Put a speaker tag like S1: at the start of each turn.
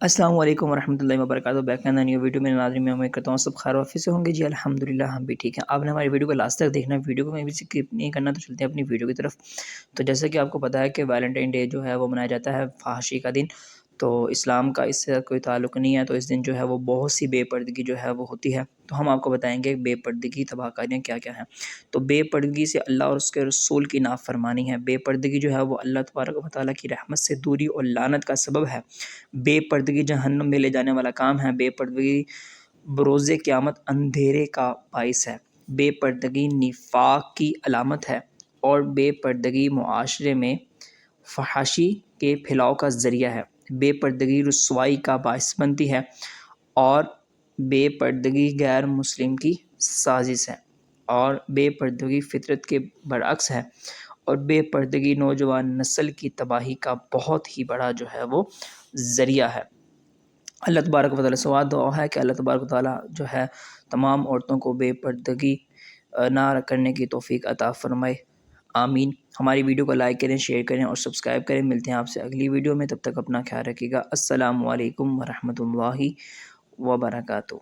S1: السلام علیکم ورحمۃ اللہ وبرکاتہ۔ بیک اینڈ نیو ویڈیو میں ناظرین میں امید کرتا ہوں سب خیر وافی سے ہوں گے۔ جی الحمدللہ ہم بھی ٹھیک ہیں۔ آپ نے ہماری ویڈیو کو لاسٹ تک دیکھنا ہے، ویڈیو کو میں بھی سکپ نہیں کرنا، تو چلتے ہیں اپنی ویڈیو کی طرف۔ تو جیسا کہ آپ کو پتہ ہے کہ ویلنٹائن ڈے جو ہے وہ منایا جاتا ہے فحاشی کا دن، تو اسلام کا اس سے کوئی تعلق نہیں ہے، تو اس دن جو ہے وہ بہت سی بے پردگی جو ہے وہ ہوتی ہے۔ تو ہم آپ کو بتائیں گے بے پردگی تباہ کاریاں کیا کیا ہیں۔ تو بے پردگی سے اللہ اور اس کے رسول کی نافرمانی ہے۔ بے پردگی جو ہے وہ اللہ تبارک و تعالیٰ کی رحمت سے دوری اور لعنت کا سبب ہے۔ بے پردگی جہنم میں لے جانے والا کام ہے۔ بے پردگی بروز قیامت اندھیرے کا باعث ہے۔ بے پردگی نفاق کی علامت ہے، اور بے پردگی معاشرے میں فحاشی کے پھیلاؤ کا ذریعہ ہے۔ بے پردگی رسوائی کا باعث بنتی ہے، اور بے پردگی غیر مسلم کی سازش ہے، اور بے پردگی فطرت کے برعکس ہے، اور بے پردگی نوجوان نسل کی تباہی کا بہت ہی بڑا جو ہے وہ ذریعہ ہے۔ اللہ تبارک و تعالیٰ سے دعا ہے کہ اللہ تبارک و تعالیٰ جو ہے تمام عورتوں کو بے پردگی نہ کرنے کی توفیق عطا فرمائے، آمین۔ ہماری ویڈیو کو لائک کریں، شیئر کریں اور سبسکرائب کریں۔ ملتے ہیں آپ سے اگلی ویڈیو میں، تب تک اپنا خیال رکھیے گا۔ السلام علیکم ورحمۃ اللہ وبرکاتہ۔